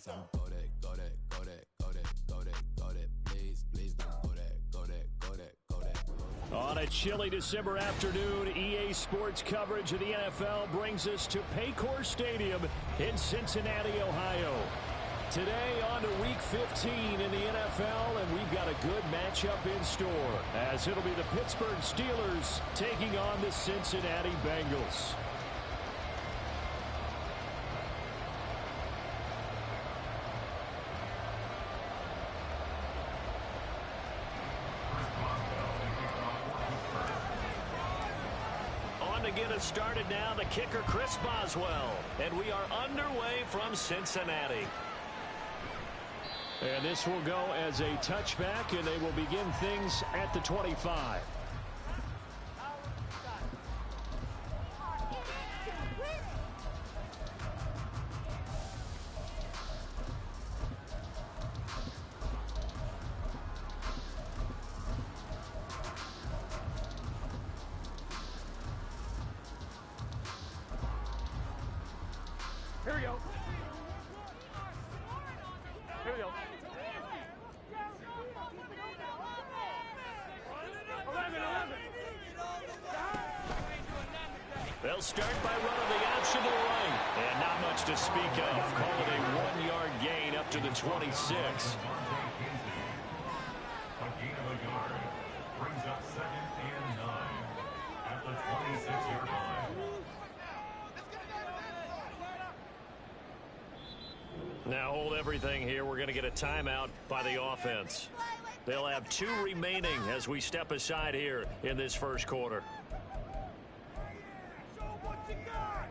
please don't go that, go that, go that, go that, go that, go that, please, please don't go that, go that, go that, go that, go that. On a chilly December afternoon, EA Sports coverage of the NFL brings us to Paycor Stadium in Cincinnati, Ohio. Today on to Week 15 in the NFL, and we've got a good matchup in store, as it'll be the Pittsburgh Steelers taking on the Cincinnati Bengals. On to get us started now, the kicker Chris Boswell, and we are underway from Cincinnati. And this will go as a touchback, and they will begin things at the 25. Here we go. Here we go. 11. They'll start by running the option to the right. And not much to speak of. Call it a 1-yard gain up to the 26. A gain of a yard brings up 2nd and 9 at the 26-yard line. Now hold everything here. We're going to get a timeout by the offense. They'll have 2 remaining as we step aside here in this first quarter. Show what you got.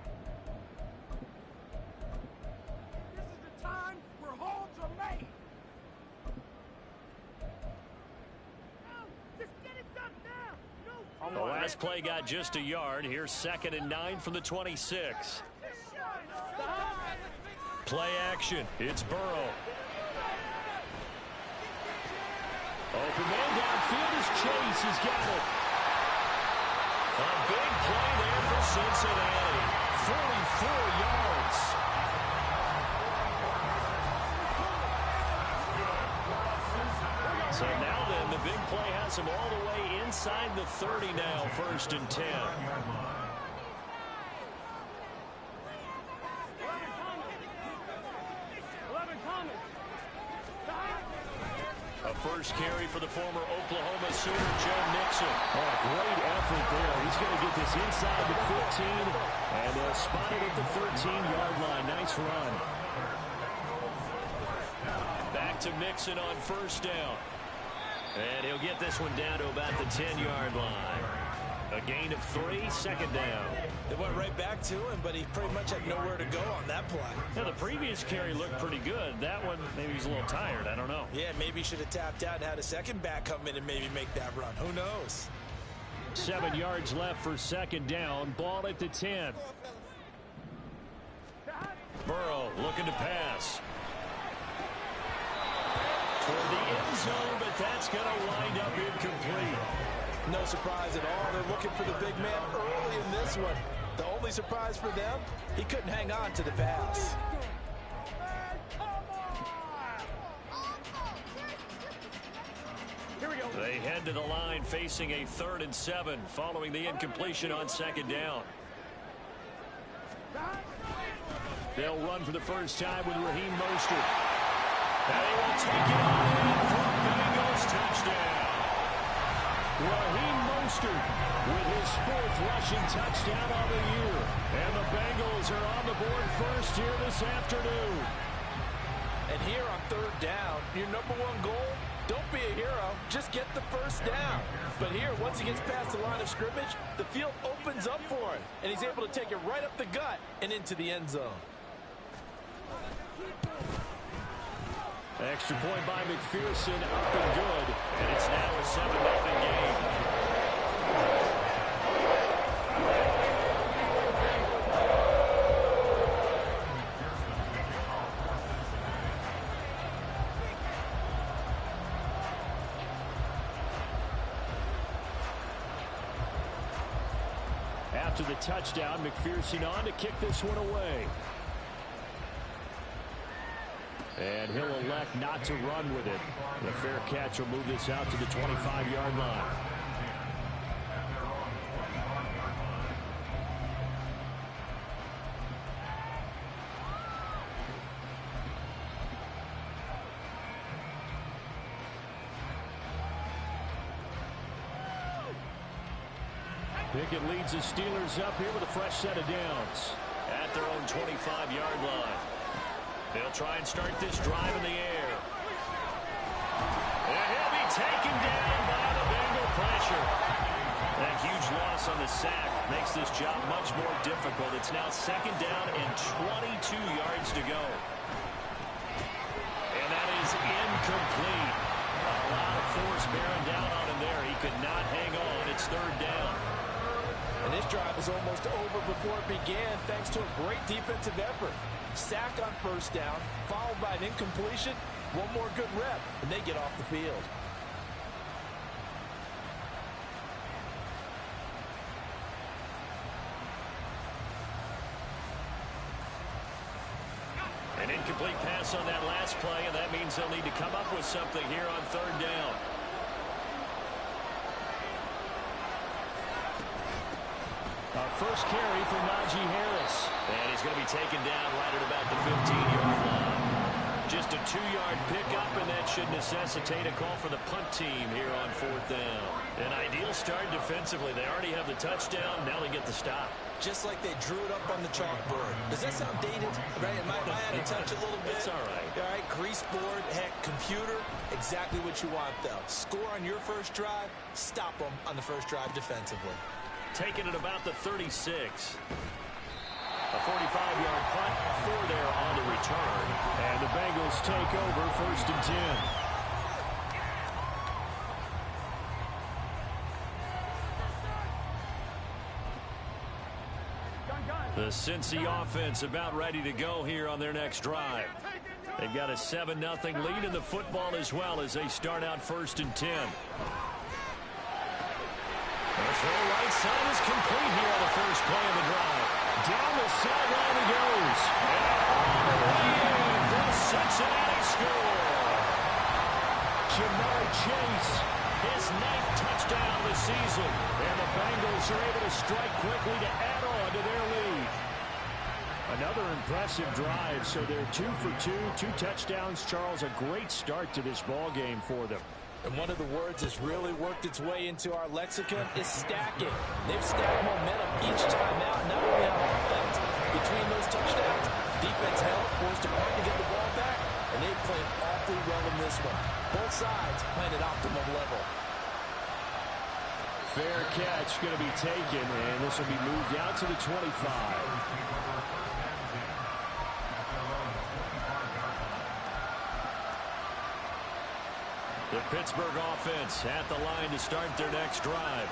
This is the time where holds are made. Just get it done now. The last play got just a yard. Here's 2nd and 9 from the 26. Play action. It's Burrow. Open man downfield is Chase. He's got it. A big play there for Cincinnati. 44 yards. So now then, the big play has him all the way inside the 30 now, 1st and 10. A first carry for the former Oklahoma Sooner, Joe Mixon. Oh, great effort there. He's going to get this inside the 15, and they'll spot it at the 13-yard line. Nice run. Back to Mixon on 1st down. And he'll get this one down to about the 10-yard line. A gain of 3, 2nd down. They went right back to him, but he pretty much had nowhere to go on that play. Now, the previous carry looked pretty good. That one, maybe he's a little tired. I don't know. Yeah, maybe he should have tapped out and had a second back come in and maybe make that run. Who knows? 7 yards left for 2nd down. Ball at the 10. Burrow looking to pass. Toward the end zone, but that's going to wind up incomplete. No surprise at all. They're looking for the big man early in this one. The only surprise for them, he couldn't hang on to the pass. Here we go. They head to the line facing a 3rd and 7 following the incompletion on 2nd down. They'll run for the first time with Raheem Mostert. And he will take it on in for a Bengals touchdown. Raheem Mostert with his 4th rushing touchdown on the year. And the Bengals are on the board first here this afternoon. And here on 3rd down, your number 1 goal, don't be a hero, just get the first down. But here, once he gets past the line of scrimmage, the field opens up for him. And he's able to take it right up the gut and into the end zone. Extra point by McPherson, up and good. And it's now a 7-0 game. After the touchdown, McPherson on to kick this one away. And he'll elect not to run with it. The fair catch will move this out to the 25-yard line. Pickett leads the Steelers up here with a fresh set of downs at their own 25-yard line. They'll try and start this drive in the air. And he'll be taken down by the Bengal pressure. That huge loss on the sack makes this job much more difficult. It's now second down and 22 yards to go. And that is incomplete. A lot of force bearing down on him there. He could not hang on. It's third down. And this drive was almost over before it began thanks to a great defensive effort. Sack on first down, followed by an incompletion. One more good rep, and they get off the field. An incomplete pass on that last play, and that means they'll need to come up with something here on third down. First carry for Najee Harris. And he's going to be taken down right at about the 15-yard line. Just a 2-yard pickup, and that should necessitate a call for the punt team here on fourth down. An ideal start defensively. They already have the touchdown. Now they get the stop. Just like they drew it up on the chalkboard. Does that sound dated? Right? Am I out of touch a little bit? It's all right. All right, grease board, heck, computer, exactly what you want, though. Score on your first drive, stop them on the first drive defensively. Taken at about the 36. A 45-yard punt, 4 there on the return. And the Bengals take over first and 10. The Cincy offense about ready to go here on their next drive. They've got a 7-0 lead in the football as well as they start out first and 10. The throw right side is complete here on the first play of the drive. Down the sideline he goes. And all the way in for the Cincinnati score. Jamar Chase, his 9th touchdown this season. And the Bengals are able to strike quickly to add on to their lead. Another impressive drive, so they're 2 for 2, 2 touchdowns. Charles, a great start to this ball game for them. And one of the words that's really worked its way into our lexicon is stacking. They've stacked momentum each time out, not only on offense. Between those touchdowns, defense held, forced a punt to get the ball back, and they played awfully well in this one. Both sides playing at optimum level. Fair catch going to be taken, and this will be moved out to the 25. The Pittsburgh offense at the line to start their next drive.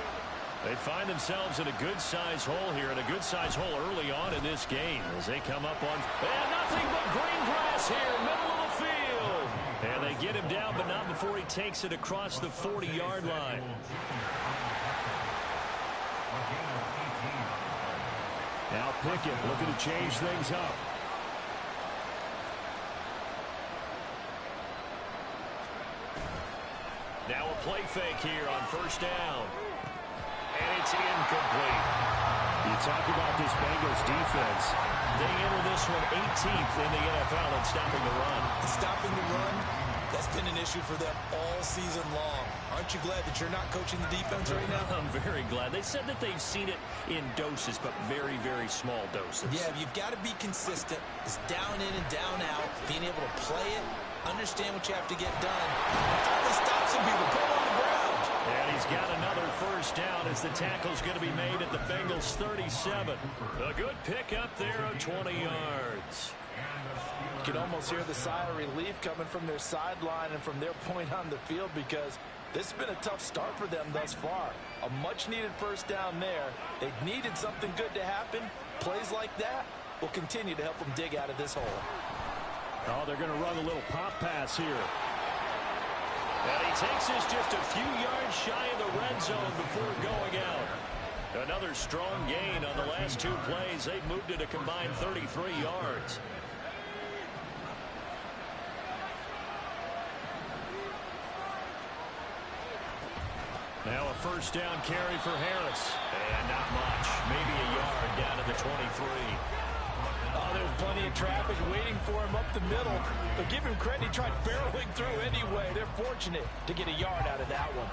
They find themselves in a good-sized hole here, and a good-sized hole early on in this game as they come up on... And nothing but green grass here, middle of the field. And they get him down, but not before he takes it across the 40-yard line. Now Pickett looking to change things up. Now a play fake here on first down. And it's incomplete. You talk about this Bengals defense. They enter this one 18th in the NFL at stopping the run. Stopping the run, that's been an issue for them all season long. Aren't you glad that you're not coaching the defense right now? I'm very glad. They said that they've seen it in doses, but very, very small doses. Yeah, you've got to be consistent. It's down in and down out. Being able to play it, understand what you have to get done. Finally stop some people. Put them on the ground. And he's got another first down as the tackle's going to be made at the Bengals' 37. A good pickup there of 20 yards. You can almost hear the sigh of relief coming from their sideline and from their point on the field because this has been a tough start for them thus far. A much-needed first down there. They needed something good to happen. Plays like that will continue to help them dig out of this hole. Oh, they're going to run a little pop pass here. And he takes this just a few yards shy of the red zone before going out. Another strong gain on the last 2 plays. They've moved it a combined 33 yards. first down carry for Harris. And not much. Maybe a yard down to the 23. Oh, there's plenty of traffic waiting for him up the middle. But give him credit, he tried barreling through anyway. They're fortunate to get a yard out of that one.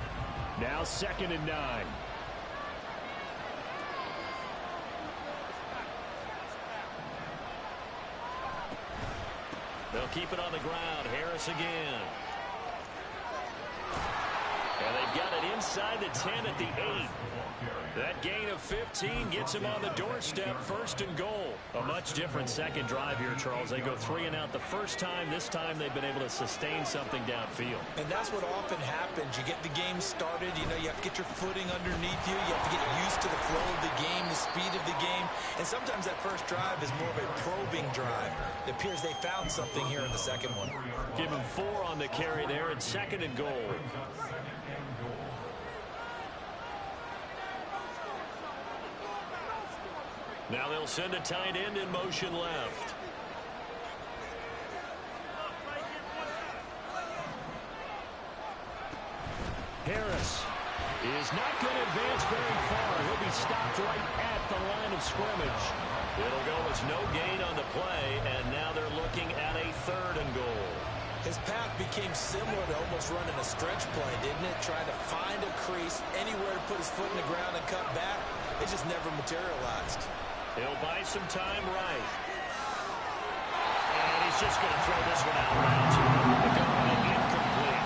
Now 2nd and 9. They'll keep it on the ground. Harris again. And they've got it inside the 10 at the 8. That gain of 15 gets him on the doorstep, 1st and goal. A much different second drive here, Charles. They go 3 and out the first time. This time they've been able to sustain something downfield. And that's what often happens. You get the game started. You know, you have to get your footing underneath you. You have to get used to the flow of the game, the speed of the game. And sometimes that first drive is more of a probing drive. It appears they found something here in the second one. Give him 4 on the carry there, and 2nd and goal. Now they'll send a tight end in motion left. Harris is not going to advance very far. He'll be stopped right at the line of scrimmage. It'll go as no gain on the play, and now they're looking at a 3rd and goal. His path became similar to almost running a stretch play, didn't it? Trying to find a crease, anywhere to put his foot in the ground and cut back. It just never materialized. He'll buy some time right. And he's just going to throw this one out of bounds. Incomplete.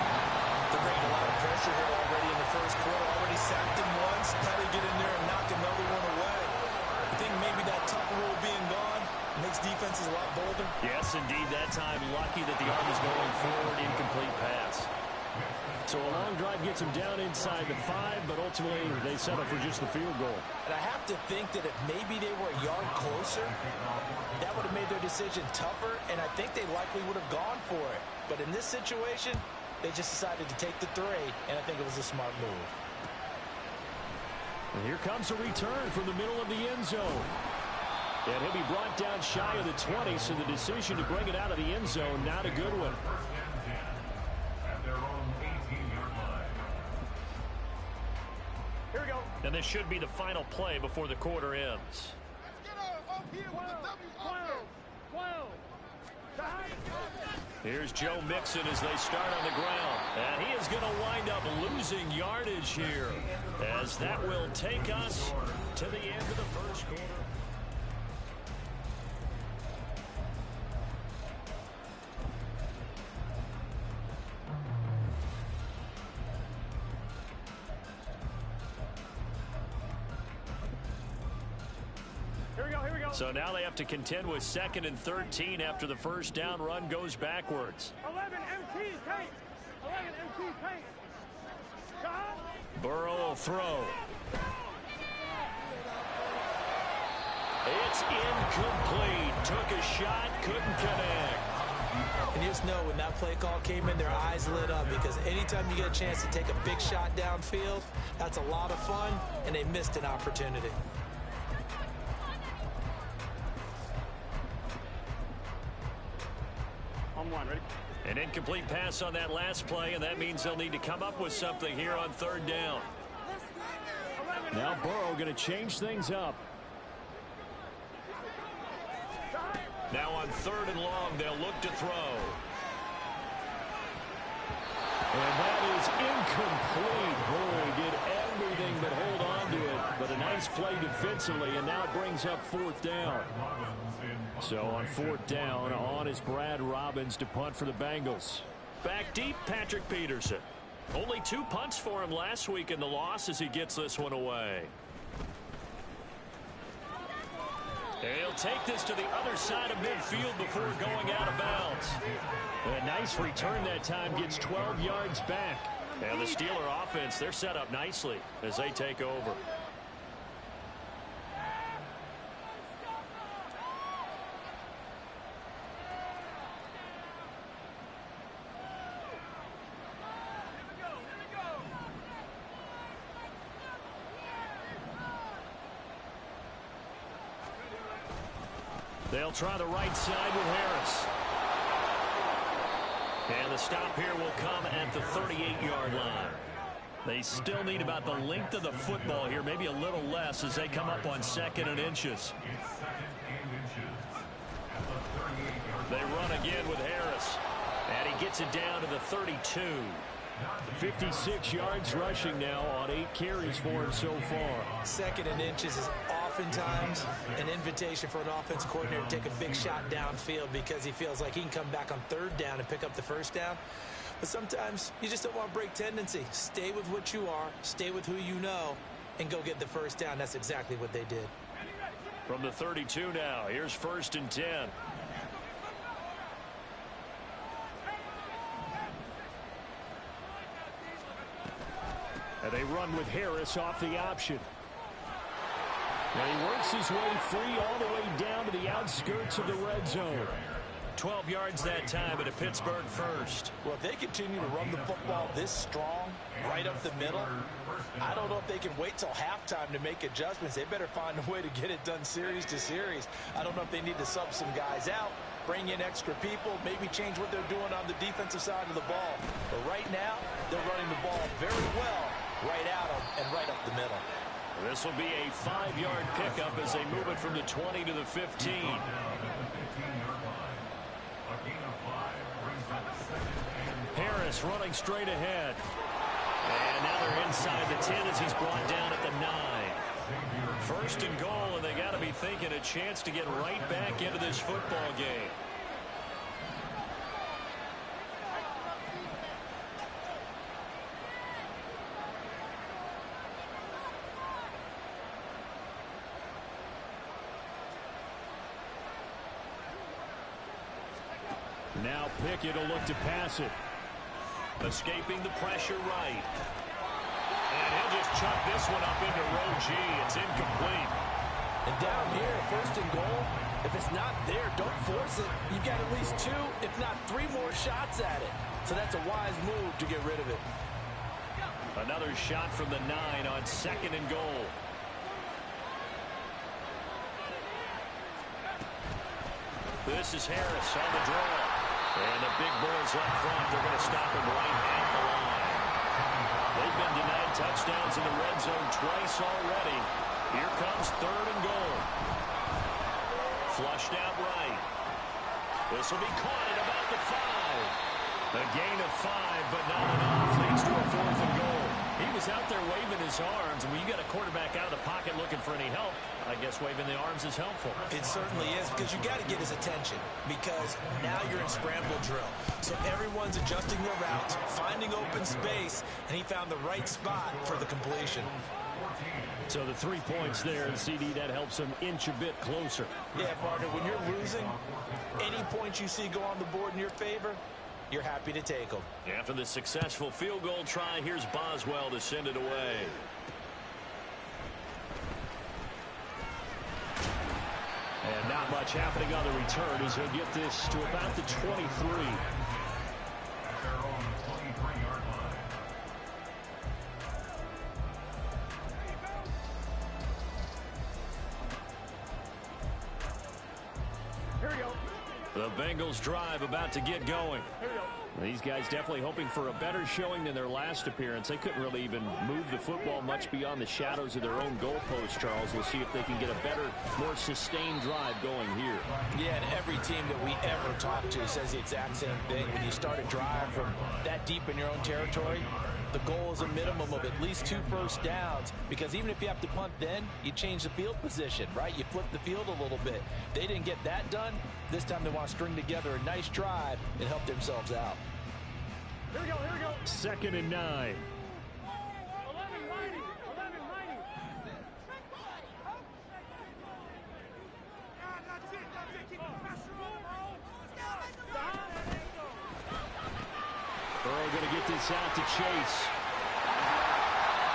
They're bringing a lot of pressure here already in the first quarter. Already sacked him once. How to get in there and knock another one away. I think maybe that Tucker rule being gone makes defenses a lot bolder. Yes, indeed. That time, lucky that the arm is going forward. Incomplete pass. So a long drive gets him down inside the 5, but ultimately they settle for just the field goal. And I have to think that if maybe they were a yard closer, that would have made their decision tougher, and I think they likely would have gone for it. But in this situation, they just decided to take the 3, and I think it was a smart move. And here comes a return from the middle of the end zone. And he'll be brought down shy of the 20, so the decision to bring it out of the end zone, not a good one. Here we go. And this should be the final play before the quarter ends. Let's get up here with the W. 12. Here's Joe Mixon as they start on the ground. And he is going to wind up losing yardage here, as that will take us to the end of the first quarter. So now they have to contend with 2nd and 13 after the first down run goes backwards. 11 MT paint. 11 MT paint. Burrow will throw. It's incomplete. Took a shot, couldn't connect. And you just know when that play call came in, their eyes lit up, because anytime you get a chance to take a big shot downfield, that's a lot of fun, and they missed an opportunity. Ready? An incomplete pass on that last play, and that means they'll need to come up with something here on 3rd down. Now Burrow going to change things up. Now on 3rd and long, they'll look to throw. And that is incomplete. Boy, did everything but hold on to it. But a nice play defensively, and now it brings up 4th down. So on 4th down, on is Brad Robbins to punt for the Bengals. Back deep, Patrick Peterson. Only 2 punts for him last week in the loss as he gets this one away. He'll take this to the other side of midfield before going out of bounds. A nice return that time, gets 12 yards back. And the Steeler offense, they're set up nicely as they take over. They'll try the right side with Harris. And the stop here will come at the 38-yard line. They still need about the length of the football here, maybe a little less as they come up on 2nd and inches. They run again with Harris. And he gets it down to the 32. 56 yards rushing now on 8 carries for him so far. 2nd and inches is oftentimes an invitation for an offense coordinator to take a big shot downfield because he feels like he can come back on 3rd down and pick up the 1st down. But sometimes you just don't want to break tendency. Stay with what you are, stay with who you know, and go get the 1st down. That's exactly what they did. From the 32 now, here's 1st and 10. And they run with Harris off the option. And he works his way free all the way down to the outskirts of the red zone. 12 yards that time at a Pittsburgh 1st. Well, if they continue to run the football this strong, right up the middle, I don't know if they can wait till halftime to make adjustments. They better find a way to get it done series to series. I don't know if they need to sub some guys out, bring in extra people, maybe change what they're doing on the defensive side of the ball. But right now, they're running the ball very well right out and right up the middle. This will be a 5-yard pickup as they move it from the 20 to the 15. Harris running straight ahead. And now they're inside the 10 as he's brought down at the 9. 1st and goal, and they got to be thinking a chance to get right back into this football game. Now Pickett will look to pass it. Escaping the pressure right. And he'll just chuck this one up into row G. It's incomplete. And down here, 1st and goal, if it's not there, don't force it. You've got at least 2, if not 3 more shots at it. So that's a wise move to get rid of it. Another shot from the 9 on 2nd and goal. This is Harris on the draw. And the big boys up front, they're going to stop him right at the line. They've been denied touchdowns in the red zone twice already. Here comes 3rd and goal. Flushed out right. This will be caught at about the 5. A gain of 5, but not enough. Leads to a 4th and goal. He was out there waving his arms, and when you got a quarterback out of the pocket looking for any help, I guess waving the arms is helpful. It certainly is, because you got to get his attention, because now you're in scramble drill. So everyone's adjusting their routes, finding open space, and he found the right spot for the completion. So the 3 points there, and CD, that helps him inch a bit closer. Yeah, partner, when you're losing, any points you see go on the board in your favor, you're happy to take them. After the successful field goal try, here's Boswell to send it away. And not much happening on the return as he'll get this to about the 23. The Bengals drive about to get going. These guys definitely hoping for a better showing than their last appearance. They couldn't really even move the football much beyond the shadows of their own goalpost, Charles. We'll see if they can get a better, more sustained drive going here. Yeah, and every team that we ever talk to says the exact same thing. When you start a drive from that deep in your own territory, the goal is a minimum of at least 2 first downs, because even if you have to punt then, you change the field position, right? You flip the field a little bit. They didn't get that done. This time they want to string together a nice drive and help themselves out. Here we go, here we go. 2nd and 9. 11-90. Burrow going to get this out to Chase.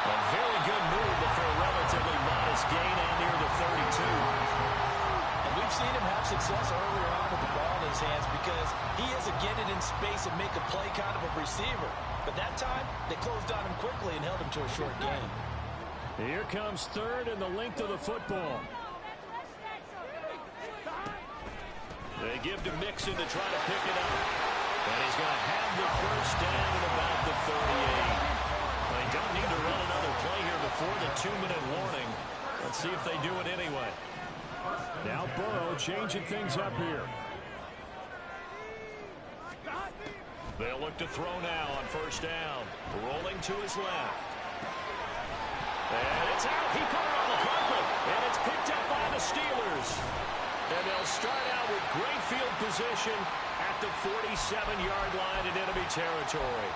A very good move, but for a relatively modest gain and near the 32. And we've seen him have success earlier on with the ball in his hands because he is a get it in space and make a play kind of a receiver. But that time, they closed on him quickly and held him to a short gain. Here comes 3rd and the length of the football. They give to Mixon to try to pick it up. And he's going to have the first down at about the 38. They don't need to run another play here before the 2-minute warning. Let's see if they do it anyway. Now Burrow changing things up here. They'll look to throw now on first down. Rolling to his left. And it's out. He caught it on the carpet. And it's picked up by the Steelers. And they'll start out with great field position at the 47-yard line in enemy territory.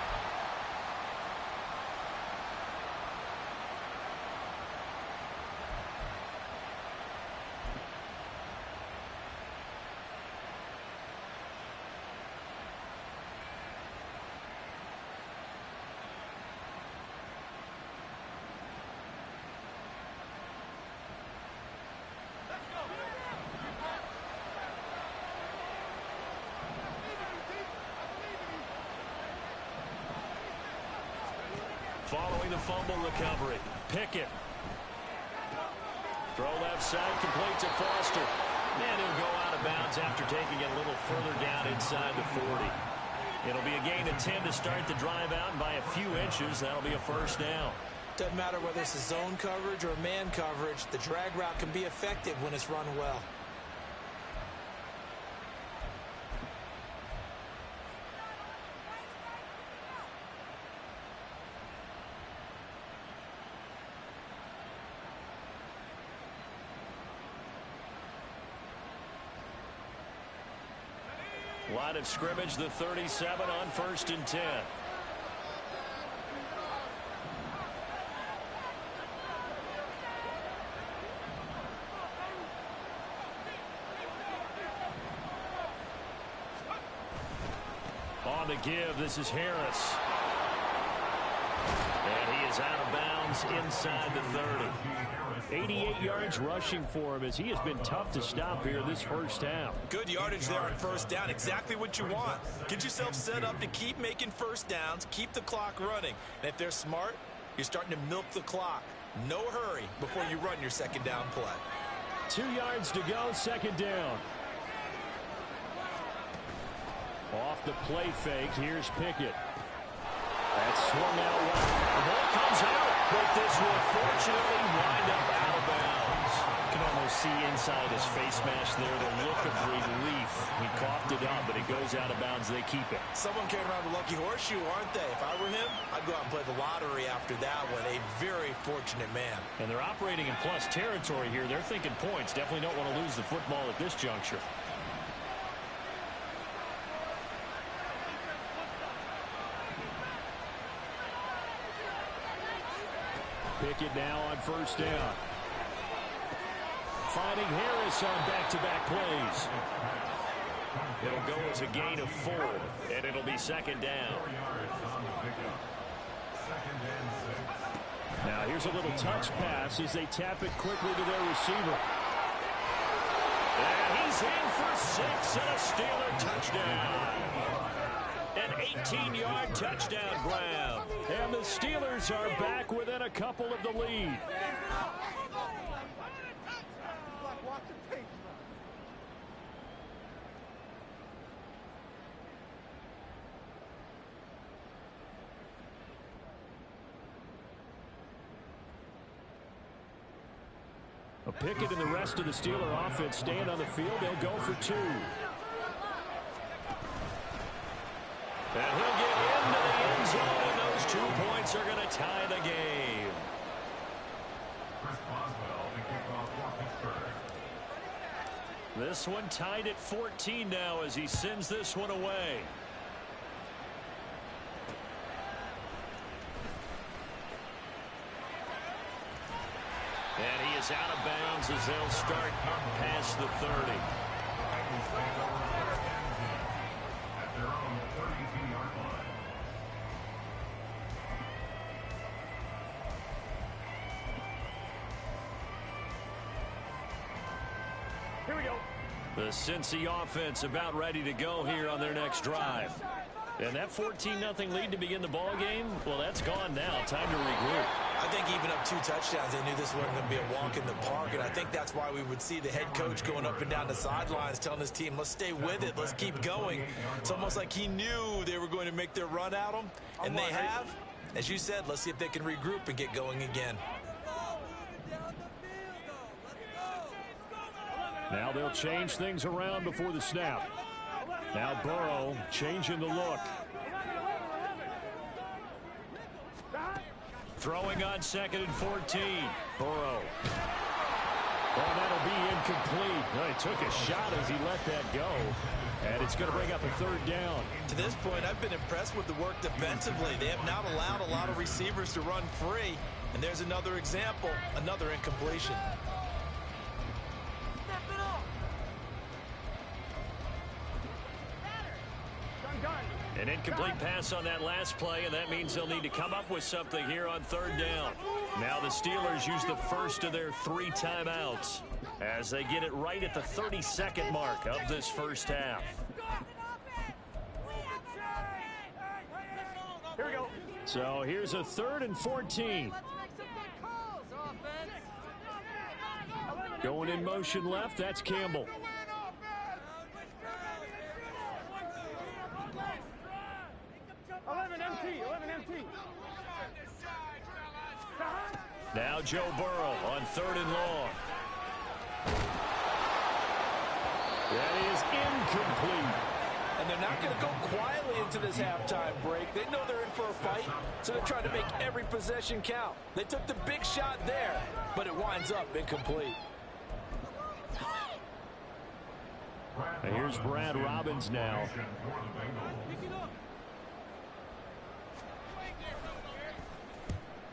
Following the fumble recovery, Pickett. Throw left side, complete to Foster. And he'll go out of bounds after taking it a little further down inside the 40. It'll be a gain of 10 to start the drive out, and by a few inches, that'll be a first down. Doesn't matter whether it's a zone coverage or man coverage, the drag route can be effective when it's run well. Line of scrimmage, the 37 on 1st and 10. On the give, this is Harris. And he is out of bounds inside the 30. 88 yards rushing for him as he has been tough to stop here this first half. Good yardage there on first down. Exactly what you want. Get yourself set up to keep making first downs, keep the clock running. And if they're smart, you're starting to milk the clock. No hurry before you run your second down play. 2 yards to go, second down. Off the play fake, here's Pickett. That's swung out well. The ball comes out, but this will fortunately wind up out of bounds. You can almost see inside his face mask there the look of relief. He coughed it up, but it goes out of bounds. They keep it. Someone carrying around the lucky horseshoe, aren't they? If I were him, I'd go out and play the lottery after that one. A very fortunate man. And they're operating in plus territory here. They're thinking points. Definitely don't want to lose the football at this juncture. Pickett now on first down. Finding Harris on back-to-back plays. It'll go as a gain of 4, and it'll be second down. Now here's a little touch pass as they tap it quickly to their receiver. And he's in for 6 and a Steeler touchdown. An 18-yard touchdown grab. And the Steelers are back within a couple of the lead. A Pickett and the rest of the Steeler offense stand on the field. They'll go for 2. And he'll get into the end zone, and those 2 points are going to tie the game. This one tied at 14 now as he sends this one away. And he is out of bounds as they'll start past the 30. Here we go. The Cincy offense about ready to go here on their next drive. And that 14-0 lead to begin the ball game, well, that's gone now. Time to regroup. I think even up 2 touchdowns, they knew this wasn't going to be a walk in the park, and I think that's why we would see the head coach going up and down the sidelines telling his team, let's stay with it, let's keep going. It's almost like he knew they were going to make their run at him, and they have. As you said, let's see if they can regroup and get going again. Now they'll change things around before the snap. Now Burrow changing the look. Throwing on 2nd and 14. Burrow. Oh, that'll be incomplete. Well, he took a shot as he let that go. And it's going to bring up a 3rd down. To this point, I've been impressed with the work defensively. They have not allowed a lot of receivers to run free. And there's another example, another incompletion. An incomplete pass on that last play, and that means they'll need to come up with something here on 3rd down. Now the Steelers use the first of their 3 timeouts as they get it right at the 32nd mark of this first half. Here we go. So here's a 3rd and 14. Going in motion left, that's Campbell. 11 MT. Now Joe Burrow on 3rd and long. That is incomplete. And they're not going to go quietly into this halftime break. They know they're in for a fight, so they're trying to make every possession count. They took the big shot there, but it winds up incomplete. And here's Brad Robbins now.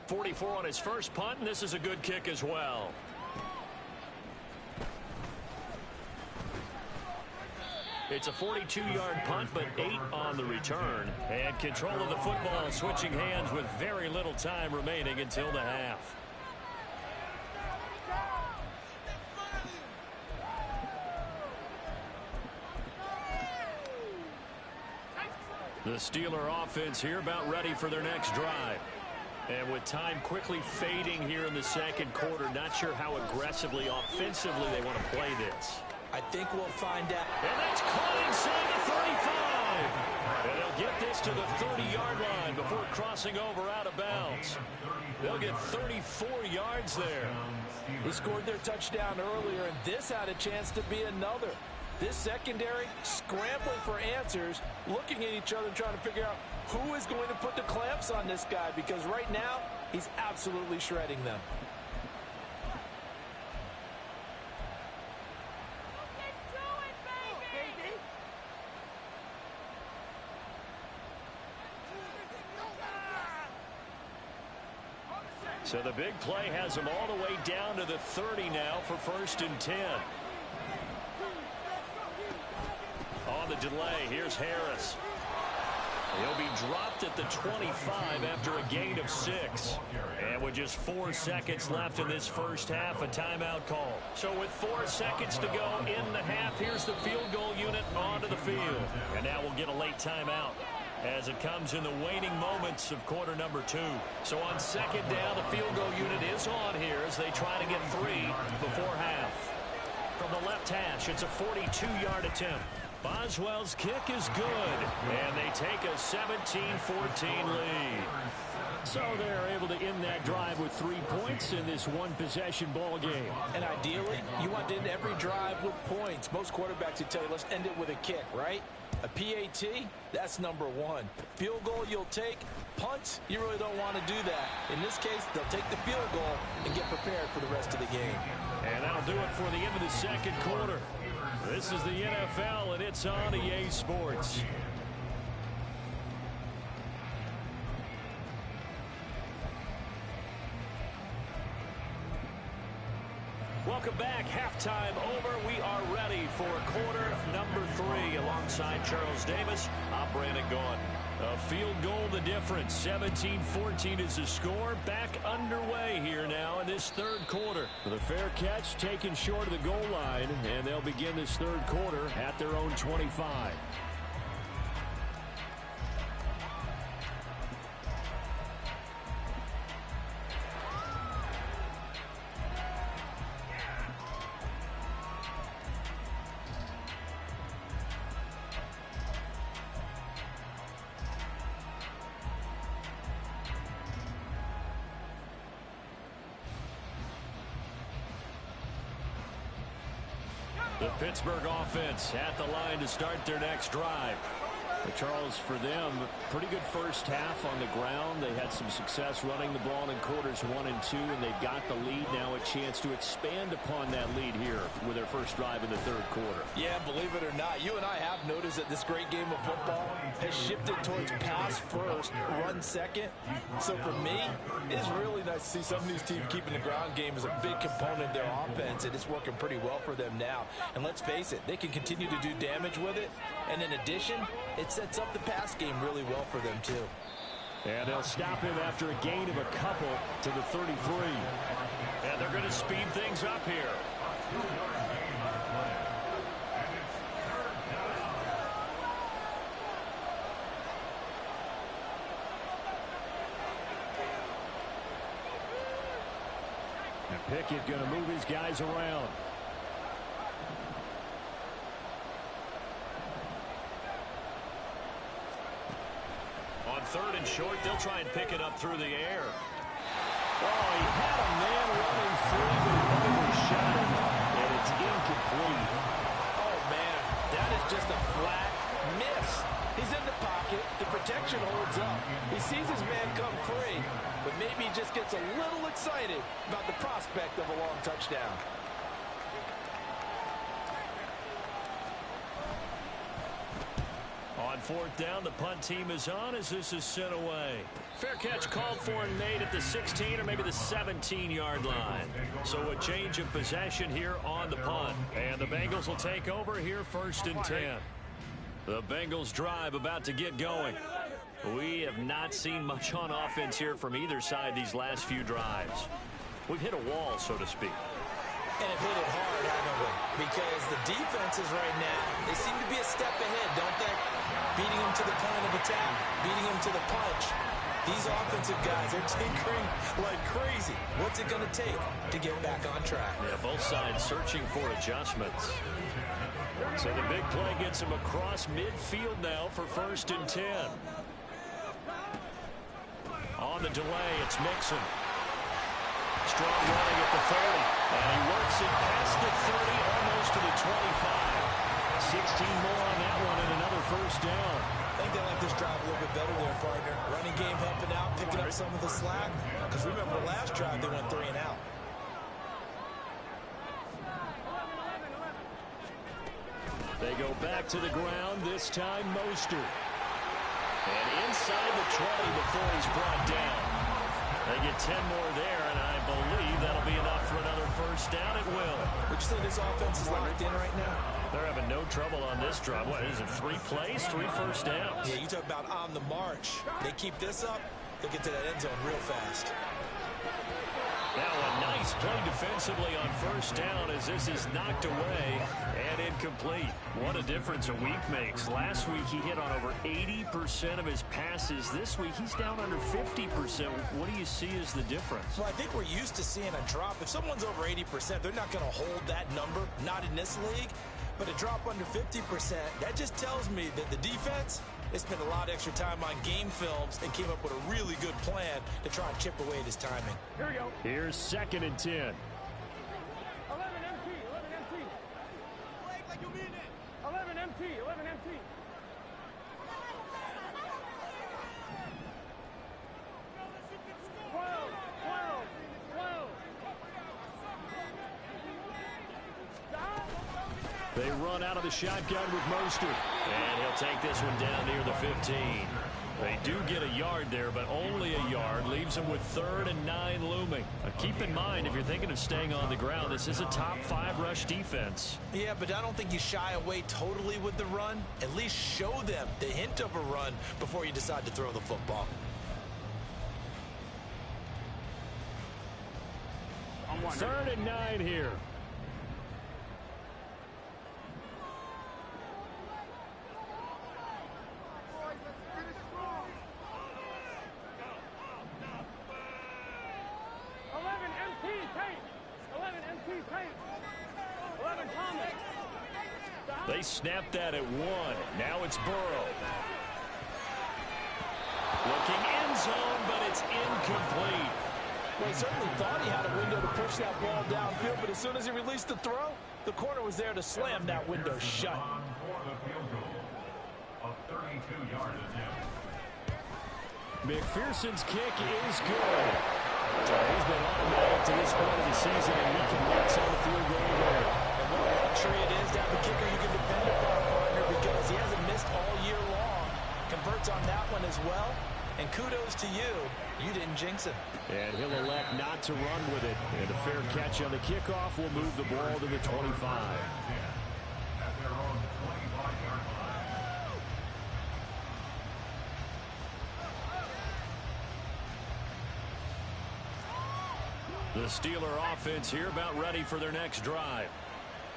44 on his first punt, and this is a good kick as well. It's a 42-yard punt, but 8 on the return. And control of the football switching hands with very little time remaining until the half. The Steeler offense here about ready for their next drive. And with time quickly fading here in the 2nd quarter, not sure how aggressively, offensively they want to play this. I think we'll find out. And that's caught inside the 35. And they'll get this to the 30-yard line before crossing over out of bounds. They'll get 34 yards there. He scored their touchdown earlier, and this had a chance to be another. This secondary scrambling for answers, looking at each other, trying to figure out who is going to put the clamps on this guy, because right now he's absolutely shredding them. So the big play has them all the way down to the 30 now for 1st and 10. On the delay, here's Harris. He'll be dropped at the 25 after a gain of 6. And with just 4 seconds left in this first half, a timeout call. So with 4 seconds to go in the half, here's the field goal unit onto the field. And now we'll get a late timeout as it comes in the waning moments of quarter number 2. So on 2nd down, the field goal unit is on here as they try to get 3 before half. From the left hash, it's a 42-yard attempt. Boswell's kick is good, and they take a 17-14 lead. So they're able to end that drive with 3 points in this one-possession ball game. And ideally, you want to end every drive with points. Most quarterbacks would tell you, let's end it with a kick, right? A PAT, that's number 1. Field goal you'll take. Punts, you really don't want to do that. In this case, they'll take the field goal and get prepared for the rest of the game. And that'll do it for the end of the 2nd quarter. This is the NFL, and it's on EA Sports. Welcome back. Halftime over. We are ready for quarter number 3 alongside Charles Davis. I'm Brandon Gaughan. A field goal the difference. 17-14 is the score. Back underway here now in this 3rd quarter. The fair catch taken short of the goal line, and they'll begin this 3rd quarter at their own 25. The Pittsburgh offense at the line to start their next drive. But Charles, for them, pretty good first half on the ground. They had some success running the ball in quarters 1 and 2, and they've got the lead now, a chance to expand upon that lead here with their first drive in the third quarter. Yeah, believe it or not, you and I have noticed that this great game of football has shifted towards pass first, run second. So for me, it's really nice to see some of these teams keeping the ground game as a big component of their offense, and it's working pretty well for them now. And let's face it, they can continue to do damage with it. And in addition, it sets up the pass game really well for them, too. And they'll stop him after a gain of a couple to the 33. And they're going to speed things up here. And Pickett going to move his guys around. On third and short, they'll try and pick it up through the air. Oh, he had a man running free, but he overshot him, and it's incomplete. Oh, man, that is just a flat miss. He's in the pocket. The protection holds up. He sees his man come free, but maybe he just gets a little excited about the prospect of a long touchdown. On fourth down, the punt team is on as this is sent away. Fair catch called for and made at the 16 or maybe the 17-yard line. So a change of possession here on the punt. And the Bengals will take over here first and 10. The Bengals drive about to get going. We have not seen much on offense here from either side these last few drives. We've hit a wall, so to speak. And have hit it hard, haven't we? Because the defenses right now, they seem to be a step ahead, don't they? Beating them to the point of attack, beating them to the punch. These offensive guys are tinkering like crazy. What's it going to take to get back on track? Yeah, both sides searching for adjustments. So the big play gets him across midfield now for first and 10. On the delay, it's Mixon. Strong running at the 30, and he works it past the 30, almost to the 25. 16 more on that one and another first down. I think they like this drive a little bit better there, partner. Running game helping out, picking up some of the slack. Because remember, last drive they went 3 and out. They go back to the ground, this time Mostert. And inside the 20 before he's brought down. They get 10 more there, and I believe that'll be enough for another first down. It will. Would you say this offense is locked in right now? They're having no trouble on this drive. What is it, 3 plays, 3 first downs? Yeah, you talk about on the march. They keep this up, they'll get to that end zone real fast. Now a nice play defensively on first down as this is knocked away and incomplete. What a difference a week makes. Last week he hit on over 80% of his passes. This week he's down under 50%. What do you see as the difference? Well, I think we're used to seeing a drop. If someone's over 80%, they're not going to hold that number, not in this league. But a drop under 50%, that just tells me that the defense has spent a lot of extra time on game films and came up with a really good plan to try and chip away at his timing. Here we go. Here's second and 10. 11 MT, 11 MT. Like you mean it. 11 MT, 11 MT. 12, 12, 12. They run out of the shotgun with Mostert. And he'll take this one down near the 15. They do get a yard there, but only a yard. Leaves them with 3rd and 9 looming. Keep in mind, if you're thinking of staying on the ground, this is a top 5 rush defense. Yeah, but I don't think you shy away totally with the run. At least show them the hint of a run before you decide to throw the football. Third and 9 here. They snapped that at 1. Now it's Burrow. Looking end zone, but it's incomplete. Well, he certainly thought he had a window to push that ball downfield, but as soon as he released the throw, The corner was there to slam that window shut. For the field goal, a 32-yard attempt. McPherson's kick is good. He's been automatic to this point of the season, and he connects on the field goal there. And what a luxury it is to have a kicker you can depend upon, partner, because he hasn't missed all year long. Converts on that one as well. And kudos to you. You didn't jinx him. And he'll elect not to run with it. And a fair catch on the kickoff will move the ball to the 25. At their own 25-yard line. The Steeler offense here about ready for their next drive.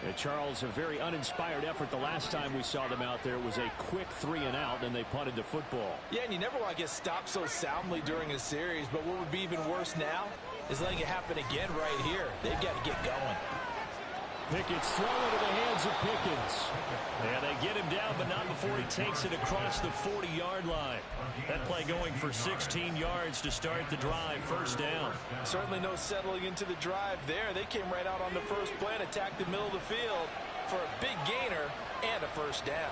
And Charles, a very uninspired effort the last time we saw them out there. It was a quick 3-and-out, and they punted the football. Yeah, and you never want to get stopped so soundly during a series, but what would be even worse now is letting it happen again right here. They've got to get going. Pickett's thrown into the hands of Pickens. And they get him down, but not before he takes it across the 40-yard line. That play going for 16 yards to start the drive. First down. Certainly no settling into the drive there. They came right out on the first play and attacked the middle of the field for a big gainer and a first down.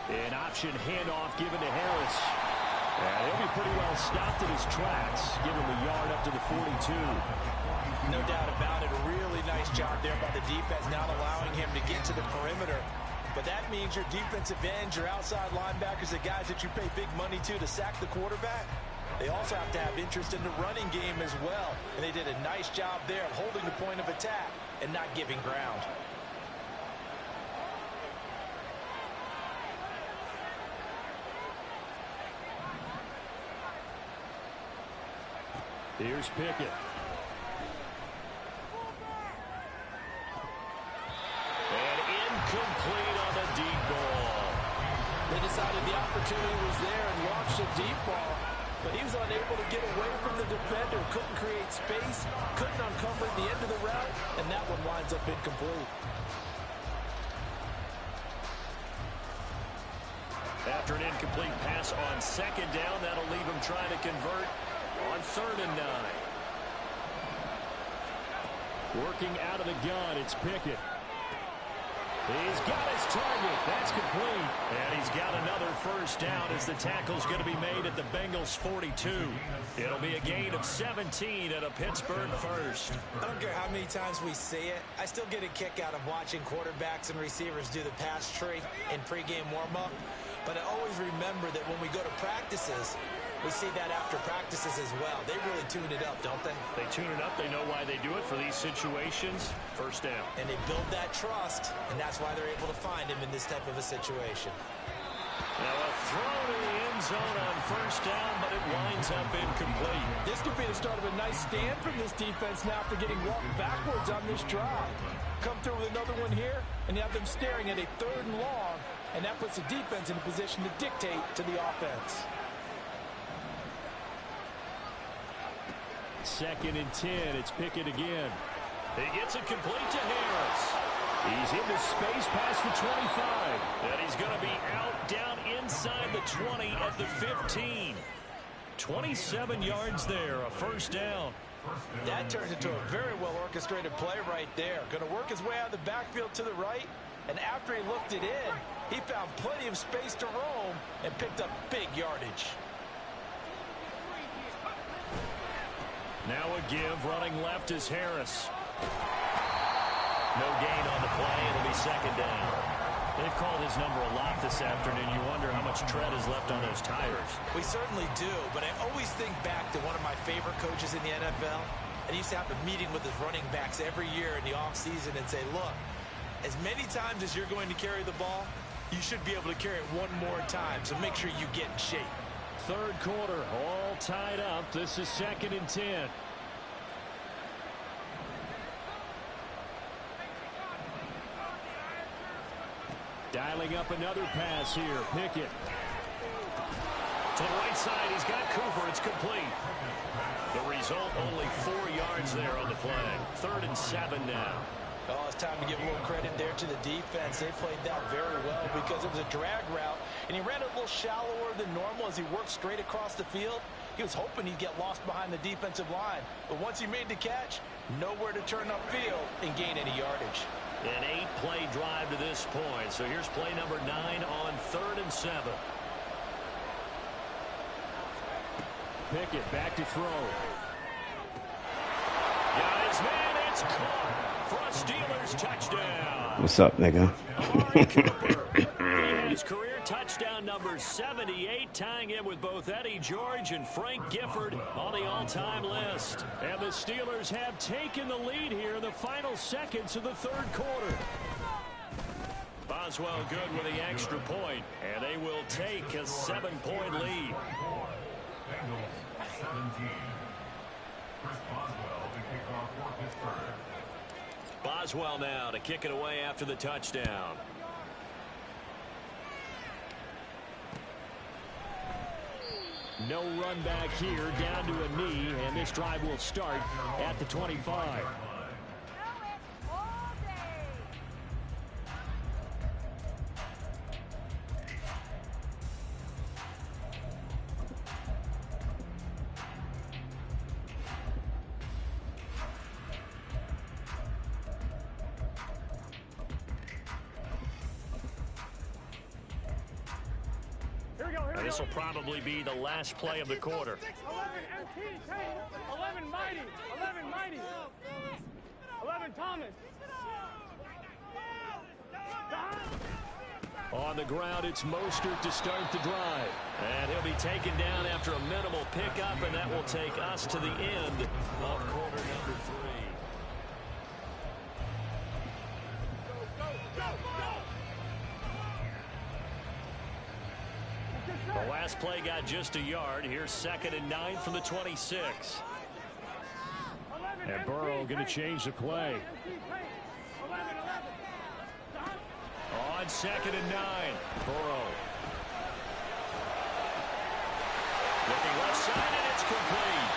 An option handoff given to Harris. And he'll be pretty well stopped in his tracks. Give him a yard up to the 42. No doubt about it. A really nice job there by the defense, not allowing him to get to the perimeter. But that means your defensive ends, your outside linebackers, the guys that you pay big money to sack the quarterback, they also have to have interest in the running game as well. And they did a nice job there of holding the point of attack and not giving ground. Here's Pickett. And incomplete on the deep ball. They decided the opportunity was there and launched a deep ball, but he was unable to get away from the defender, couldn't create space, couldn't uncover the end of the route, and that one winds up incomplete. After an incomplete pass on second down, that'll leave him trying to convert on 3rd and 9. Working out of the gun, it's Pickett. He's got his target. That's complete. And he's got another first down as the tackle's going to be made at the Bengals 42. It'll be a gain of 17 and a Pittsburgh first. I don't care how many times we see it. I still get a kick out of watching quarterbacks and receivers do the pass tree in pregame warm-up. But I always remember that when we go to practices, we see that after practices as well. They really tune it up, don't they? They tune it up. They know why they do it for these situations. First down. And they build that trust, and that's why they're able to find him in this type of a situation. Now a throw to the end zone on first down, but it winds up incomplete. This could be the start of a nice stand from this defense now after getting walked backwards on this drive. Come through with another one here, and you have them staring at a 3rd and long, and that puts the defense in a position to dictate to the offense. 2nd and 10. It's Pickett again. He gets it complete to Harris. He's into space past the 25. And he's going to be out down inside the 20 at the 15. 27 yards there, a first down. That turns into a very well-orchestrated play right there. Going to work his way out of the backfield to the right. And after he looked it in, he found plenty of space to roam and picked up big yardage. Now a give, running left is Harris. No gain on the play. It'll be 2nd down. They've called his number a lot this afternoon. You wonder how much tread is left on those tires. We certainly do, but I always think back to one of my favorite coaches in the NFL. And he used to have a meeting with his running backs every year in the offseason and say, look, as many times as you're going to carry the ball, you should be able to carry it one more time, so make sure you get in shape. 3rd quarter, all tied up. This is 2nd and 10. Dialing up another pass here. Pickett. To the right side, he's got Cooper. It's complete. The result, only 4 yards there on the play. 3rd and 7 now. Oh, it's time to give a little credit there to the defense. They played that very well because it was a drag route, and he ran it a little shallower than normal as he worked straight across the field. He was hoping he'd get lost behind the defensive line, but once he made the catch, Nowhere to turn upfield and gain any yardage. An 8-play drive to this point. So here's play number 9 on 3rd and 7. Pickett back to throw. Got his man. It's caught for a Steelers touchdown. What's up, nigga? His career touchdown number 78, tying him with both Eddie George and Frank Gifford on the all-time list. And the Steelers have taken the lead here in the final seconds of the 3rd quarter. Boswell good with the extra point, and they will take a 7-point lead. Bengals 17. Chris Boswell to kick off for Pittsburgh. Boswell now to kick it away after the touchdown. No run back here, down to a knee, and this drive will start at the 25. This will probably be the last play of the quarter. 11 MT, 11 Mighty, 11 Mighty, 11 Thomas. On the ground, it's Mostert to start the drive. And he'll be taken down after a minimal pickup, and that will take us to the end of quarter number 3. The last play got just a yard. Here's 2nd and 9 from the 26. And Burrow going to change the play. On 2nd and 9, Burrow. Looking left side, and it's complete.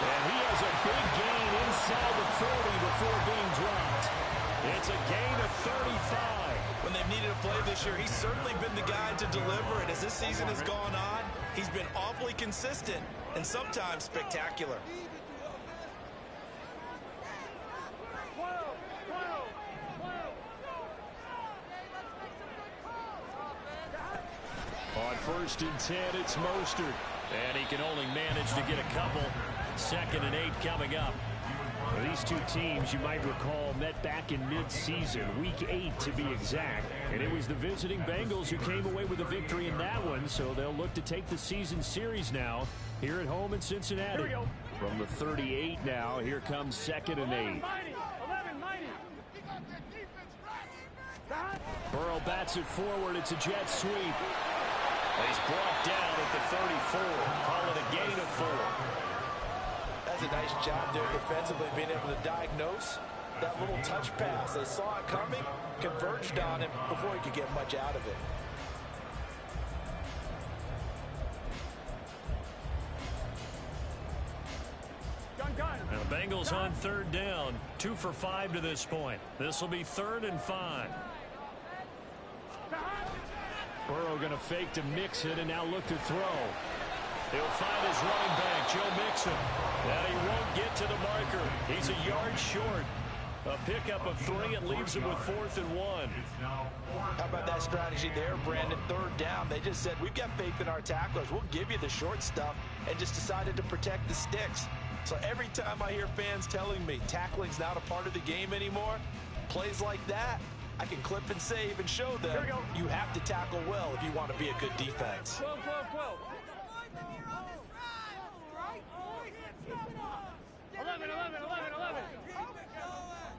And he has a big gain inside the 40 before being dropped. It's a gain of 35. When they've needed a play this year, he's certainly been the guy to deliver it. As this season has gone on, he's been awfully consistent and sometimes spectacular. On 1st and 10, it's Mostert. And he can only manage to get a couple. 2nd and 8 coming up. Well, these two teams, you might recall, met back in mid-season, week 8 to be exact. And it was the visiting Bengals who came away with a victory in that one, so they'll look to take the season series now here at home in Cincinnati. From the 38 now, here comes 2nd and 8. Burrow bats it forward. It's a jet sweep. He's brought down at the 34. Call it a gain of 4. That's a nice job there defensively, being able to diagnose that little touch pass. They saw it coming, converged on him before he could get much out of it. And the Bengals on 3rd down, 2 for 5 to this point. This will be 3rd and 5. Burrow going to fake to Mixon and now look to throw. He'll find his running back, Joe Mixon. And he won't get to the marker. He's a yard short. A pickup of 3. It leaves him with 4th and 1. How about that strategy there, Brandon? 3rd down. They just said, we've got faith in our tacklers. We'll give you the short stuff, and just decided to protect the sticks. So every time I hear fans telling me tackling's not a part of the game anymore, plays like that, I can clip and save and show them you have to tackle well if you want to be a good defense. 12.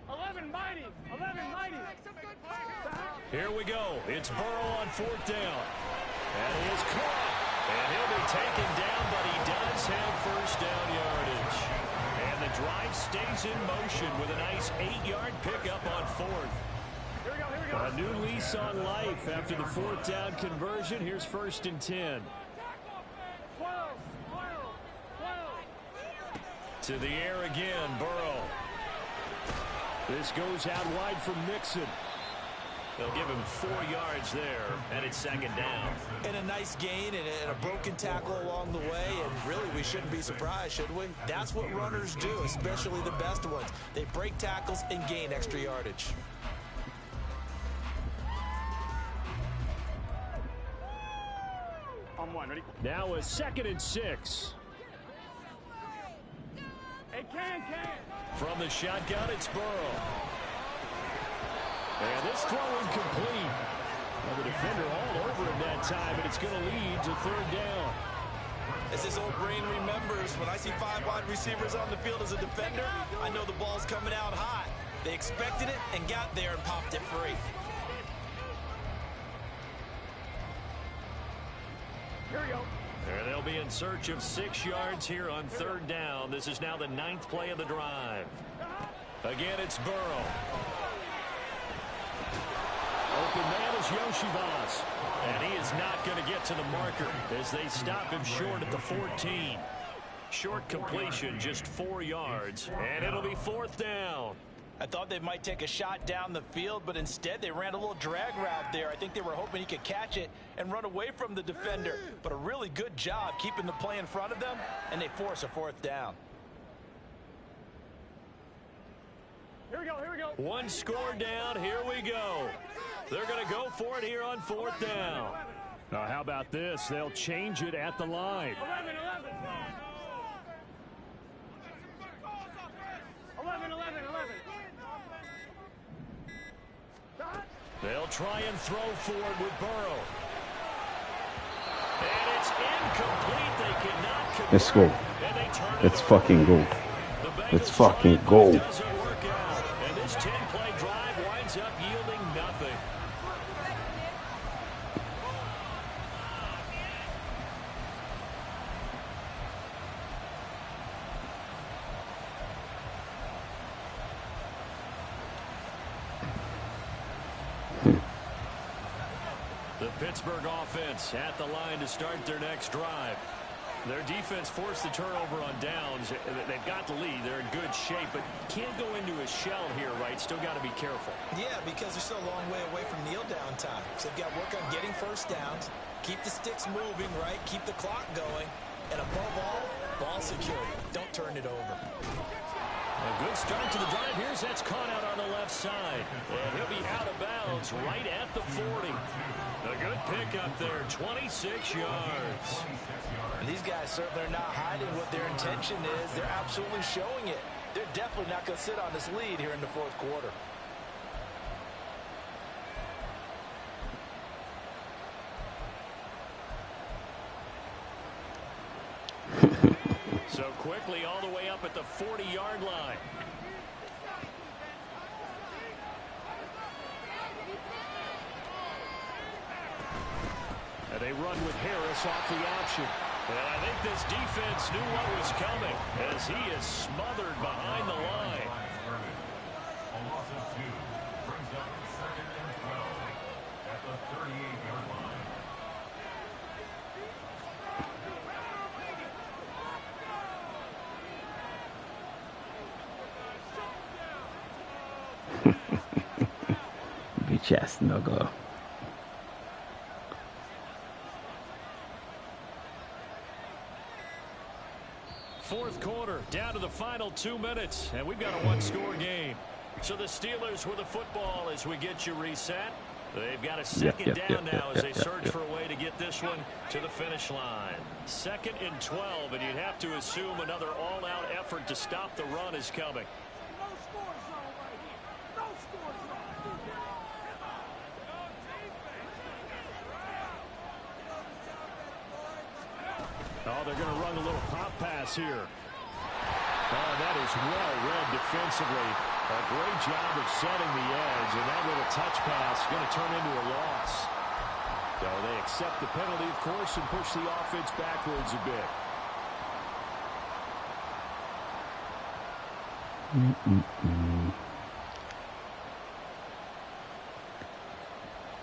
11 Mighty. 11 Mighty. Here we go. It's Burrow on 4th down. And he is caught. And he'll be taken down, but he does have 1st down yardage. And the drive stays in motion with a nice 8-yard pickup on 4th. A new lease on life after the 4th down conversion. Here's 1st and 10. 12. To the air again, Burrow. This goes out wide for Mixon. They'll give him 4 yards there, and it's second down. And a nice gain and a broken tackle along the way, and really we shouldn't be surprised, should we? That's what runners do, especially the best ones. They break tackles and gain extra yardage. On one, ready? Now a 2nd and 6. Hey, can. From the shotgun, it's Burrow. And this throw incomplete. Well, the defender all over him that time, and it's going to lead to 3rd down. As his old brain remembers, when I see 5 wide receivers on the field as a defender, I know the ball's coming out hot. They expected it and got there and popped it free. Here we go. And they'll be in search of 6 yards here on 3rd down. This is now the 9th play of the drive. Again, it's Burrow. Open man is Yoshivas. And he is not going to get to the marker as they stop him short at the 14. Short completion, just 4 yards. And it'll be 4th down. I thought they might take a shot down the field, but instead they ran a little drag route there. I think they were hoping he could catch it and run away from the defender. But a really good job keeping the play in front of them, and they force a 4th down. Here we go. 1 score down. Here we go. They're going to go for it here on 4th down. Now, how about this? They'll change it at the line. 11. They'll try and throw forward with Burrow. And it's incomplete. They cannot convert. Let's go. Let's fucking go. Let's fucking go. Doesn't work out. And this 10-play drive winds up yielding nothing. The Pittsburgh offense at the line to start their next drive. Their defense forced the turnover on downs. They've got the lead. They're in good shape, but can't go into a shell here, right? Still got to be careful. Yeah, because they're still a long way away from kneel down time. So they've got to work on getting 1st downs, keep the sticks moving, right? Keep the clock going, and above all, ball security. Don't turn it over. A good start to the drive. Here's that's caught out on the left side. And he'll be out of bounds right at the 40. A good pick up there, 26 yards. And these guys certainly are not hiding what their intention is. They're absolutely showing it. They're definitely not going to sit on this lead here in the 4th quarter. So quickly all the way up at the 40-yard line. And they run with Harris off the option. And I think this defense knew what was coming as he is smothered behind the line. A loss of 2 brings up 2nd and 12 at the 38-yard line. Bitch ass nugger. Fourth quarter, down to the final 2 minutes, and we've got a 1-score game. So the Steelers with the football as we get you reset. They've got a 2nd down now as they search for a way to get this one to the finish line. 2nd and 12, and you'd have to assume another all-out effort to stop the run is coming. No score zone right here. No score zone. Oh, they're going to run a little pop pass here. Oh, that is well read defensively. A great job of setting the edge, and that little touch pass is going to turn into a loss. So they accept the penalty, of course, and push the offense backwards a bit.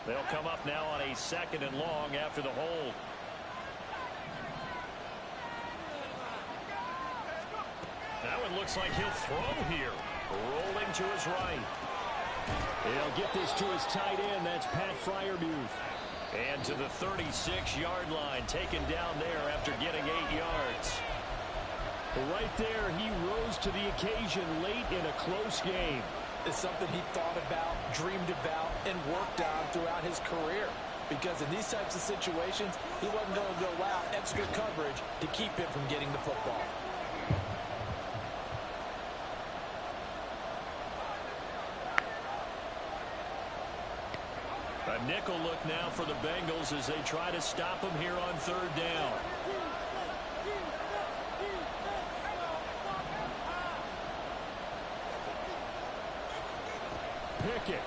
They'll come up now on a 2nd and long after the hold. That one looks like he'll throw here. Rolling to his right. He'll get this to his tight end. That's Pat Fryermuth. And to the 36-yard line, taken down there after getting 8 yards. Right there, he rose to the occasion late in a close game. It's something he thought about, dreamed about, and worked on throughout his career. Because in these types of situations, he wasn't going to allow extra coverage to keep him from getting the football. A nickel look now for the Bengals as they try to stop him here on 3rd down. Pickett.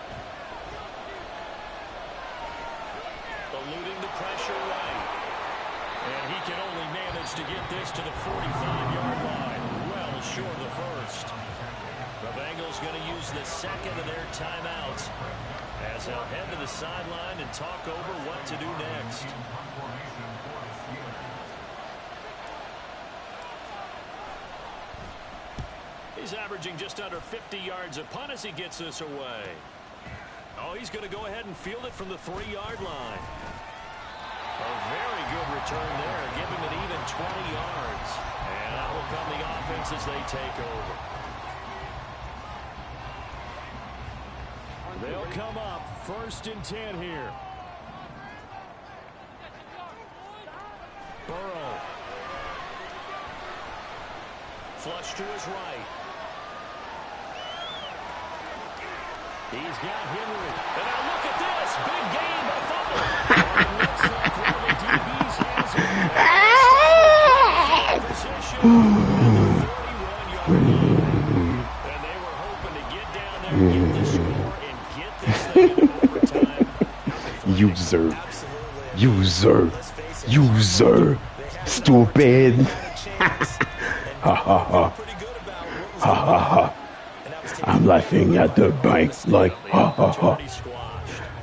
Eluding the pressure right. And he can only manage to get this to the 45-yard line. Well short of the first. The Bengals going to use the second of their timeouts as they'll head to the sideline and talk over what to do next. He's averaging just under 50 yards a punt as he gets this away. Oh, he's going to go ahead and field it from the 3-yard line. A very good return there, giving it even 20 yards. And out will come the offense as they take over. They'll come up 1st and 10 here. Burrow. Flush to his right. He's got Henry. And now look at this. Big game. A fumble. It looks like one of the DBs has it. Position. 41-yard line. And they were hoping to get down there, get the score, and get this thing in overtime. User. User. User. Stupid. Ha ha ha. Ha ha ha. I'm laughing at the bank like ha ha ha.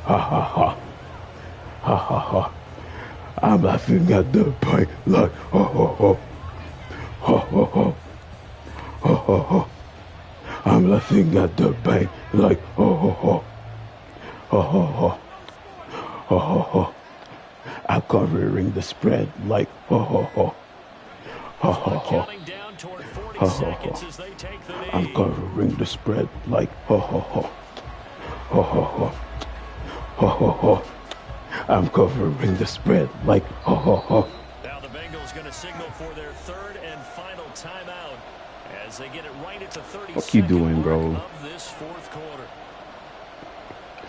Ha ha ha. Ha ha ha. I'm laughing at the bank like ha ha ha. Ha ha ha. Ha ha ha. I'm laughing at the bank like ha ha ha. Ha ha ha. Ha ha ha. I'm covering the spread like ha ha ha. Ha ha ha. Ha ha ha. I'm covering the spread like ha ha ha. Ha ha ha. Ha ha ha. I'm covering the spread like ha ha ha. Now the Bengals going to signal for their 3rd and final timeout as they get it right at the 30. Fuck you doing, bro? Of this 4th quarter.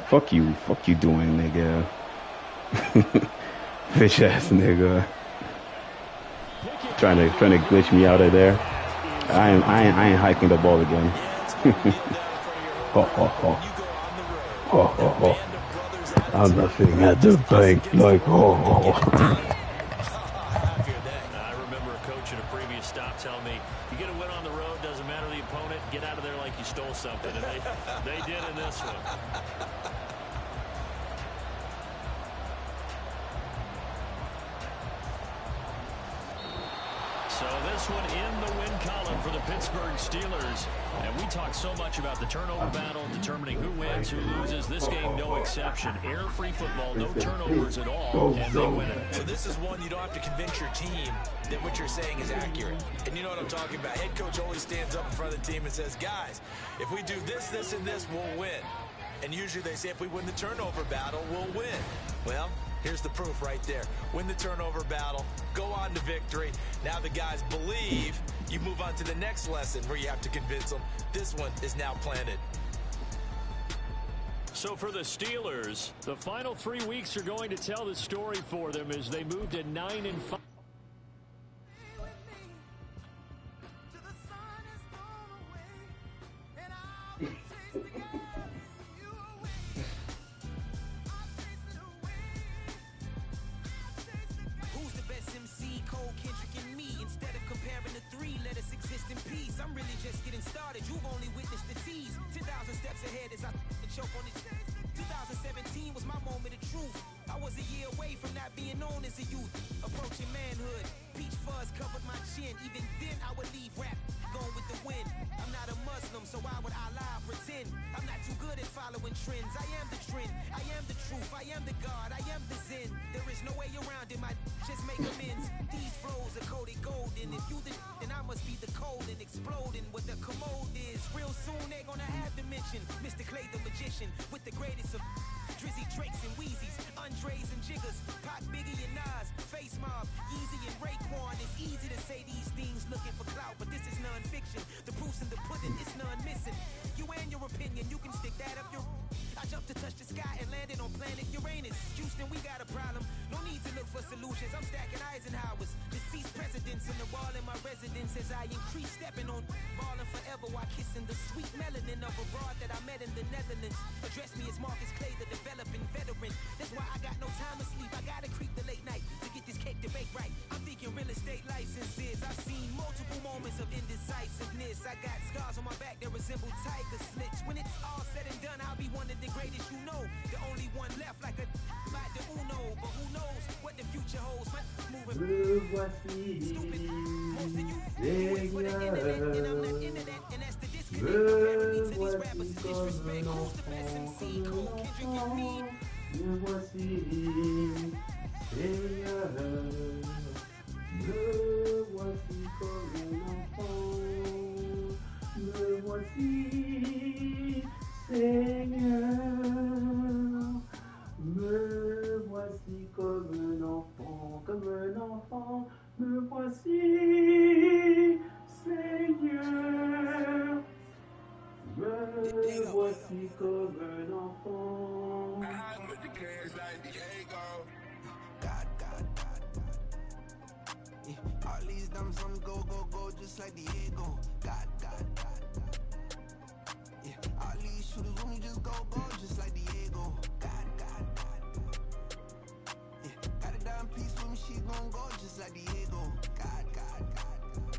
Fuck you doing, nigga. Bitch ass nigga. Trying to glitch me out of there. I ain't hiking the ball again. Ho ho ho. Ho ho ho. I'm laughing at the bank like ho ho ho. I remember a coach at a previous stop telling me, you get a win on the road, doesn't matter the opponent, get out of there like you stole something. And they did in this one. So this one in the win column for the Pittsburgh Steelers. And we talk so much about the turnover battle, determining who wins, who loses. This game, no exception. Error-free football, no turnovers at all, and they win it. So this is one you don't have to convince your team that what you're saying is accurate. And you know what I'm talking about. Head coach always stands up in front of the team and says, guys, if we do this, this, and this, we'll win. And usually they say if we win the turnover battle, we'll win. Well, here's the proof right there. Win the turnover battle, go on to victory. Now the guys believe. You move on to the next lesson where you have to convince them. This one is now planted. So for the Steelers, the final 3 weeks are going to tell the story for them as they move to 9-5. I'm really just getting started. You've only witnessed the tease. 10,000 steps ahead as I choke on it. 2017 was my moment of truth. I was a year away from not being known as a youth. Approaching manhood. Peach fuzz covered my chin. Even then I would leave rap going with the wind. I'm not a Muslim, so why would I lie or pretend? I'm not too good good at following trends. I am the trend, I am the truth, I am the God, I am the Zen. There is no way around it, my just make amends. These flows are coated golden. If you the then I must be the cold and exploding what the commode is. Real soon they gonna have to mention Mr. Clay the magician with the greatest of Drizzy Drakes and Wheezies, Andres and Jiggers, Pac, Biggie and Nas, Face Mob, Yeezy and Raekwon. It's easy to say these things looking for clout, but this is non-fiction. The proof's in the pudding, it's none missing. You and your opinion, you can stick that up your. I jumped to touch the sky and landed on planet Uranus. Houston, we got a problem. No need to look for solutions. I'm stacking Eisenhowers. Deceased presidents in the wall in my residence as I increase stepping on balling forever while kissing the sweet melanin of a broad that I met in the Netherlands. Address me as Marcus Clay, the developing veteran. That's why I got no time to sleep. I gotta creep the late night to get this cake to bake right. I'm thinking real estate licenses. I've seen multiple moments of indecisiveness. I got scars on my back that resemble tiger slits. When it's all said and done, I'll be one of the greatest you know. The only one left like a by the Uno. But who knows what the future holds? My moving stupid. Most of you do it for the internet, and I'm not into that. And that's the disconnect. Apparently to these rappers is disrespect. Who's the best MC? Cole, Kendrick, and me. Me voici, Seigneur, me voici comme un enfant, me voici, Seigneur, me voici comme un enfant, me voici, Seigneur, me voici comme un enfant. God, God, God, God. Yeah. All these diamonds on the go, go, go, just like Diego. God, God, God, God. Yeah. All these shooters on me just go, go, just like Diego. God, God, God, God. Yeah. Got a dime piece with me, she gon' go just like Diego. God, God, God, God.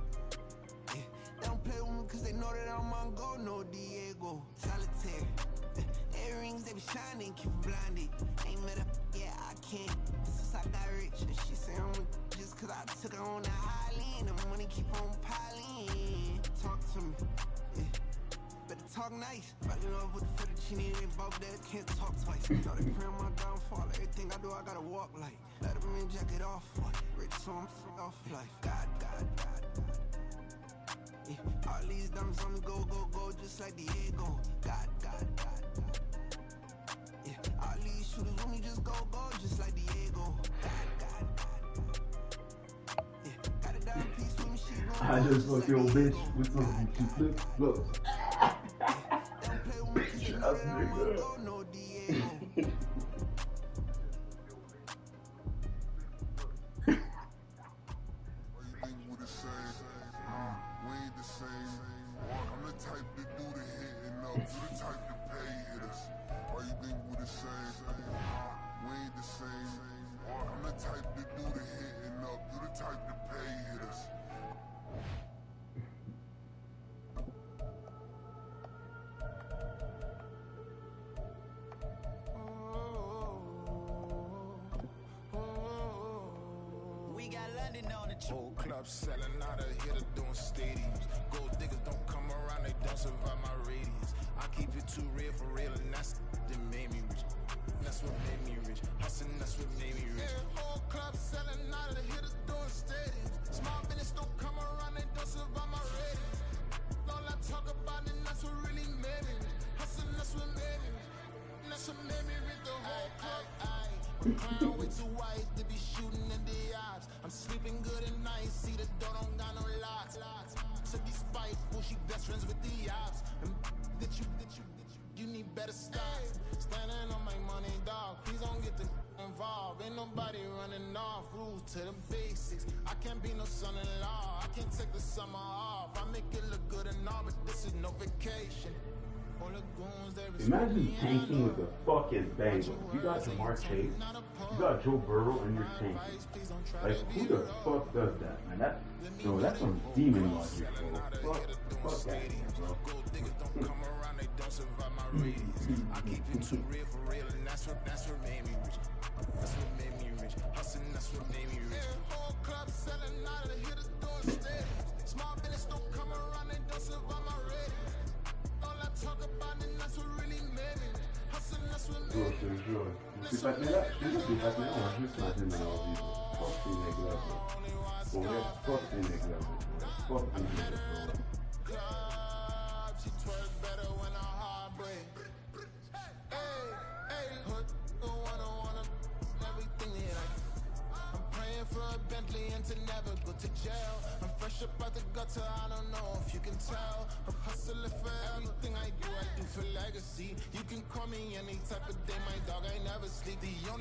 Yeah. They don't play with me cause they know that I'm on go, no Diego. Solitaire. Earrings, they be shining, keep blinded. Ain't met up, yeah, I can't. Since I got rich, and she say I'm just cause I took her on the island. The money keep on piling. Talk to me, yeah. Better talk nice. Fell in love with the fettuccine, they both dead, can't talk twice. Thought they pray on my downfall, everything I do, I gotta walk like. Let them in, jacket off, rich, so I'm off life. God, God, God, God. Yeah. All these diamonds on me go, go, go, just like Diego. God, God, God, God. Yeah. All these shooters on me just go, go, just like Diego. God, God, God, God. Yeah. Got a dime piece with me, she gon' I go just just fuck like your bitch Diego. with some God, God, flip God, flops. yeah. Don't play with me cause they know that I'm on go, no Diego. We ain't the same. I'm the type to do the hitting up. You the type to pay hitters. Why you think we the same? We ain't the same. I'm the type to do the hitting up. You the type to pay hitters. We got London on the Whole club selling out of hitters doing stadiums. Gold diggers don't come around, they don't survive my radius. I keep it too real for real, and that's that made me rich. That's what made me rich. Hustling, that's what made me rich. Yeah, whole club selling out of the hitters doing stadiums. Small business don't come around, they don't survive my radius. All I talk about, and that's what really made me rich. Hustling, that's what made me rich. And that's what made me rich. The whole club. My crown way too white to be shooting in the eyes. I'm sleeping good at night, see the door don't got no locks. So these spiteful, she best friends with the ops. And that you need better stocks. Standing on my money, dog. Please don't get the involved. Ain't nobody running off. Rules to the basics. I can't be no son-in-law. I can't take the summer off. I make it look good and all, but this is no vacation. Imagine tanking with a fucking banger. You got Jamar Chase, you got Joe Burrow, and you're tanking. Like, who the fuck does that, man? That's some demon logic, bro. Fuck that, bro. I keep it too real for real, and that's what made me rich. That's what made me rich. Hustling, that's what made me rich. Yeah, whole club selling out of the hitters doing stadiums. Small business don't come around, they don't survive my rating. All I talk about, and that's what really made Bro, je te jure. Ces patinets-là, je te jure, ces patinets-là, on va juste mater dans leur vie. Fuck ces nègres-là, bro. Pour vrai, fuck ces nègres-là, bro. Fuck ces nègres-là, bro. She twerk better when her heart break. Hey, hey, hood, wanna everything that I'm praying for a Bentley and to never go to jail. I'm fresh up out the gutter, I don't know if you can tell. I'm hustling for everything I do for legacy. You can call me any type of day, my dog, I never sleep. The only